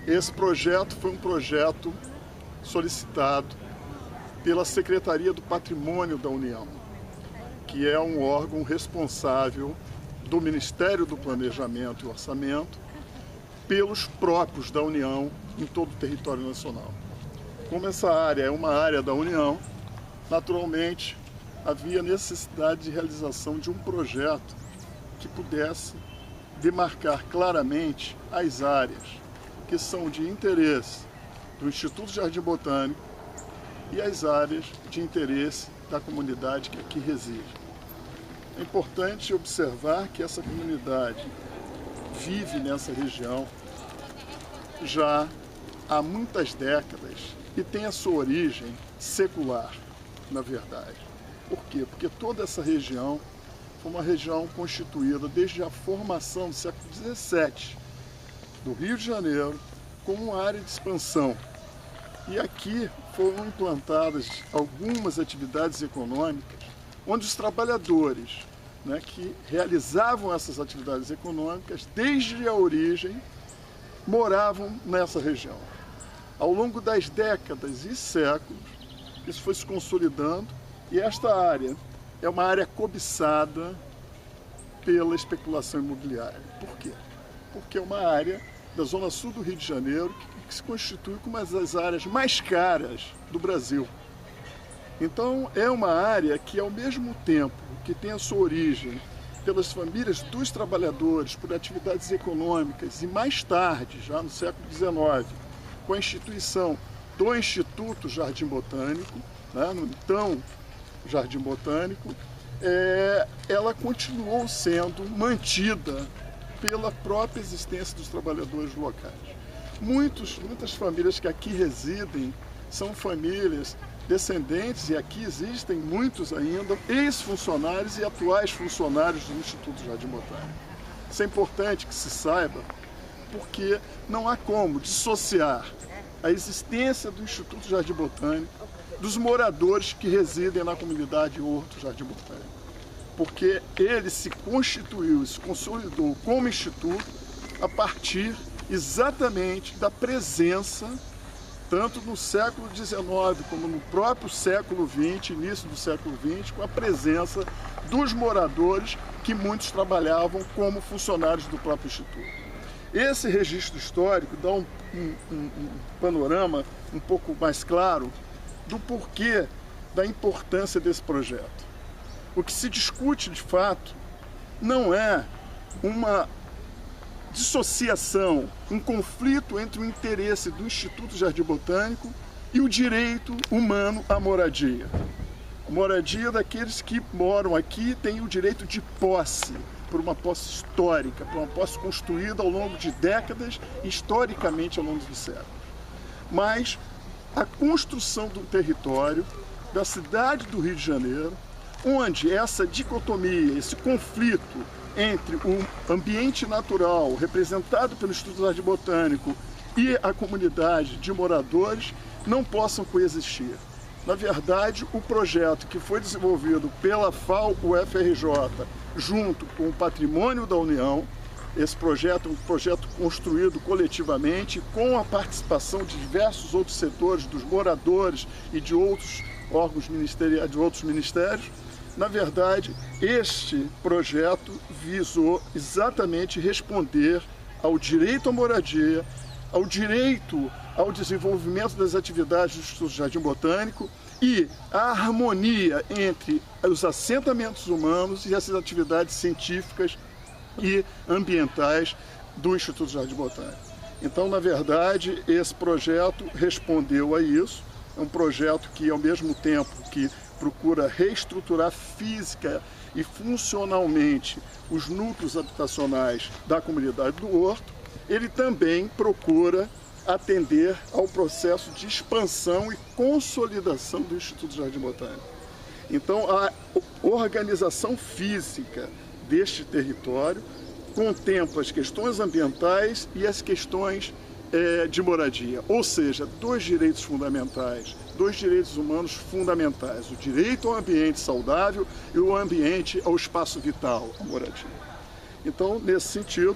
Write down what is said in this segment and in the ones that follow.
Esse projeto foi um projeto solicitado pela Secretaria do Patrimônio da União, que é um órgão responsável do Ministério do Planejamento e Orçamento pelos próprios da União em todo o território nacional. Como essa área é uma área da União, naturalmente havia necessidade de realização de um projeto que pudesse demarcar claramente as áreas que são de interesse do Instituto Jardim Botânico e as áreas de interesse da comunidade que aqui reside. É importante observar que essa comunidade vive nessa região já há muitas décadas e tem a sua origem secular, na verdade. Por quê? Porque toda essa região foi uma região constituída desde a formação do século XVII do Rio de Janeiro como uma área de expansão. E aqui foram implantadas algumas atividades econômicas onde os trabalhadores, que realizavam essas atividades econômicas desde a origem moravam nessa região. Ao longo das décadas e séculos, isso foi se consolidando e esta área é uma área cobiçada pela especulação imobiliária. Por quê? Porque é uma área da zona sul do Rio de Janeiro que se constitui como uma das áreas mais caras do Brasil. Então é uma área que, ao mesmo tempo que tem a sua origem pelas famílias dos trabalhadores, por atividades econômicas e mais tarde, já no século XIX, com a instituição do Instituto Jardim Botânico, no então Jardim Botânico, ela continuou sendo mantida pela própria existência dos trabalhadores locais. Muitas famílias que aqui residem são famílias descendentes, e aqui existem muitos ainda, ex-funcionários e atuais funcionários do Instituto Jardim Botânico. Isso é importante que se saiba, porque não há como dissociar a existência do Instituto Jardim Botânico dos moradores que residem na comunidade Horto Jardim Botânico. Porque ele se constituiu, se consolidou como instituto a partir exatamente da presença, tanto no século XIX como no próprio século XX, início do século XX, com a presença dos moradores que muitos trabalhavam como funcionários do próprio instituto. Esse registro histórico dá um panorama um pouco mais claro do porquê da importância desse projeto. O que se discute, de fato, não é uma dissociação, um conflito entre o interesse do Instituto Jardim Botânico e o direito humano à moradia. A moradia daqueles que moram aqui tem o direito de posse, por uma posse histórica, por uma posse construída ao longo de décadas e historicamente ao longo dos séculos. Mas a construção do território da cidade do Rio de Janeiro, onde essa dicotomia, esse conflito entre o ambiente natural representado pelo Instituto Jardim Botânico e a comunidade de moradores não possam coexistir. Na verdade, o projeto que foi desenvolvido pela FAO-UFRJ junto com o Patrimônio da União, esse projeto é um projeto construído coletivamente com a participação de diversos outros setores, dos moradores e de outros órgãos ministeriais, de outros ministérios. Na verdade, este projeto visou exatamente responder ao direito à moradia, ao direito ao desenvolvimento das atividades do Instituto Jardim Botânico e a harmonia entre os assentamentos humanos e essas atividades científicas e ambientais do Instituto Jardim Botânico. Então, na verdade, esse projeto respondeu a isso. É um projeto que, ao mesmo tempo que procura reestruturar física e funcionalmente os núcleos habitacionais da comunidade do Horto, ele também procura atender ao processo de expansão e consolidação do Instituto Jardim Botânico. Então, a organização física deste território contempla as questões ambientais e as questões de moradia, ou seja, dois direitos fundamentais, dois direitos humanos fundamentais, o direito ao ambiente saudável e o ambiente ao espaço vital, a moradia. Então, nesse sentido,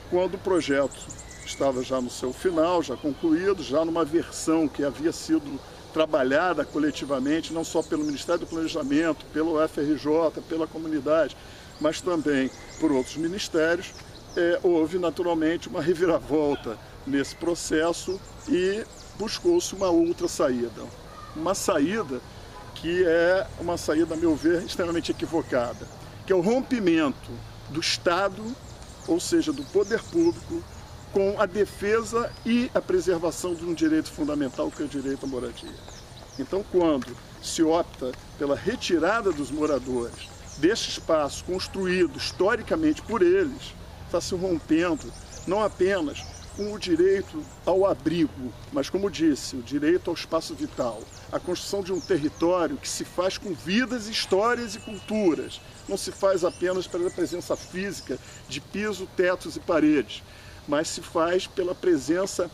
quando o projeto estava já no seu final, já concluído, já numa versão que havia sido trabalhada coletivamente, não só pelo Ministério do Planejamento, pelo FRJ, pela comunidade, mas também por outros ministérios. Houve naturalmente uma reviravolta nesse processo e buscou-se uma outra saída. Uma saída que é uma saída, a meu ver, extremamente equivocada, que é o rompimento do Estado, ou seja, do poder público, com a defesa e a preservação de um direito fundamental, que é o direito à moradia. Então, quando se opta pela retirada dos moradores deste espaço construído historicamente por eles, está se rompendo não apenas com o direito ao abrigo, mas, como disse, o direito ao espaço vital, a construção de um território que se faz com vidas, histórias e culturas. Não se faz apenas pela presença física de piso, tetos e paredes, mas se faz pela presença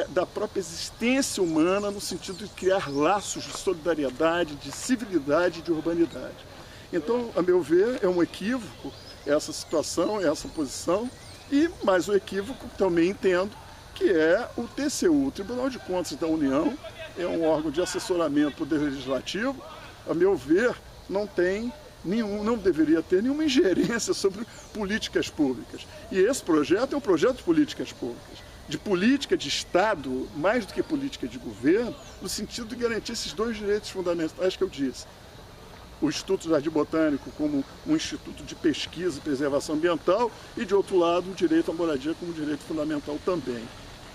da própria existência humana, no sentido de criar laços de solidariedade, de civilidade e de urbanidade. Então, a meu ver, é um equívoco essa situação, essa posição, e mais o equívoco também entendo que é o TCU, o Tribunal de Contas da União, é um órgão de assessoramento do Poder Legislativo, a meu ver, não deveria ter nenhuma ingerência sobre políticas públicas. E esse projeto é um projeto de políticas públicas, de política de Estado, mais do que política de governo, no sentido de garantir esses dois direitos fundamentais que eu disse. O Instituto Jardim Botânico como um instituto de pesquisa e preservação ambiental e, de outro lado, o direito à moradia como direito fundamental também.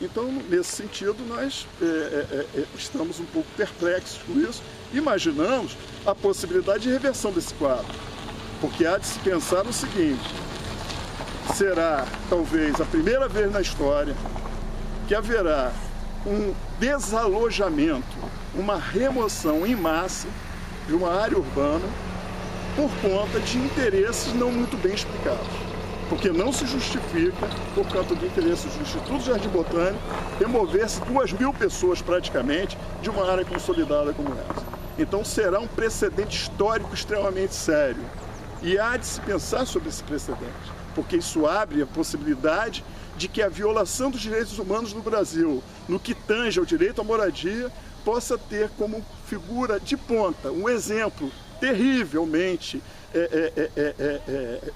Então, nesse sentido, nós estamos um pouco perplexos com isso, imaginamos a possibilidade de reversão desse quadro, porque há de se pensar o seguinte: será, talvez, a primeira vez na história que haverá um desalojamento, uma remoção em massa de uma área urbana por conta de interesses não muito bem explicados. Porque não se justifica, por conta do interesse do Instituto Jardim Botânico, remover-se 2.000 pessoas praticamente de uma área consolidada como essa. Então será um precedente histórico extremamente sério. E há de se pensar sobre esse precedente, porque isso abre a possibilidade de que a violação dos direitos humanos no Brasil, no que tange ao direito à moradia, possa ter como figura de ponta um exemplo terrivelmente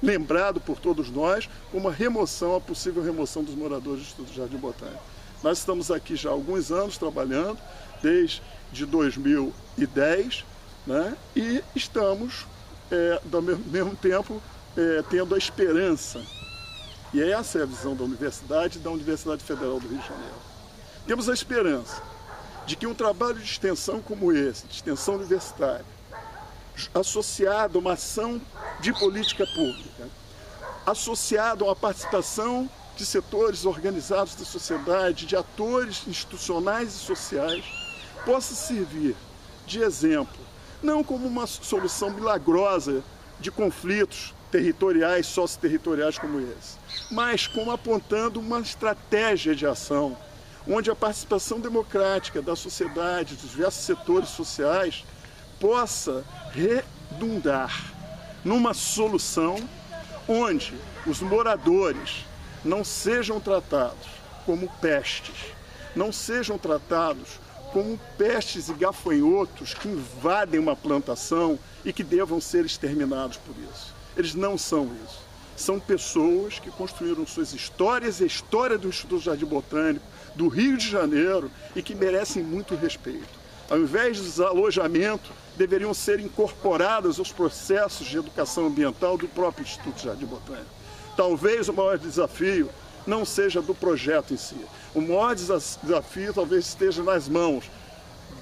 lembrado por todos nós, como a possível remoção dos moradores do Instituto Jardim Botânico. Nós estamos aqui já há alguns anos trabalhando, desde 2010, né? E estamos, ao mesmo tempo, tendo a esperança, e essa é a visão da Universidade Federal do Rio de Janeiro. Temos a esperança de que um trabalho de extensão como esse, de extensão universitária, associado a uma ação de política pública, associado a uma participação de setores organizados da sociedade, de atores institucionais e sociais, possa servir de exemplo, não como uma solução milagrosa de conflitos territoriais, socioterritoriais como esse, mas como apontando uma estratégia de ação, onde a participação democrática da sociedade, dos diversos setores sociais, possa redundar numa solução onde os moradores não sejam tratados como pestes, não sejam tratados como pestes e gafanhotos que invadem uma plantação e que devam ser exterminados por isso. Eles não são isso. São pessoas que construíram suas histórias e a história do Instituto Jardim Botânico, do Rio de Janeiro, e que merecem muito respeito. Ao invés de desalojamento, deveriam ser incorporadas aos processos de educação ambiental do próprio Instituto Jardim Botânico. Talvez o maior desafio não seja do projeto em si. O maior desafio talvez esteja nas mãos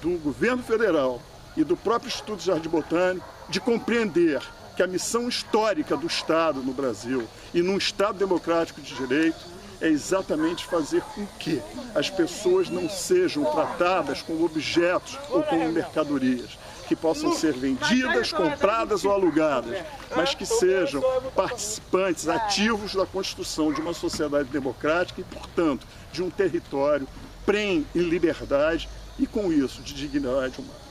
do governo federal e do próprio Instituto Jardim Botânico de compreender que a missão histórica do Estado no Brasil e num Estado democrático de direito é exatamente fazer com que as pessoas não sejam tratadas como objetos ou como mercadorias, que possam ser vendidas, compradas ou alugadas, mas que sejam participantes ativos da construção de uma sociedade democrática e, portanto, de um território prenhe em liberdade e, com isso, de dignidade humana.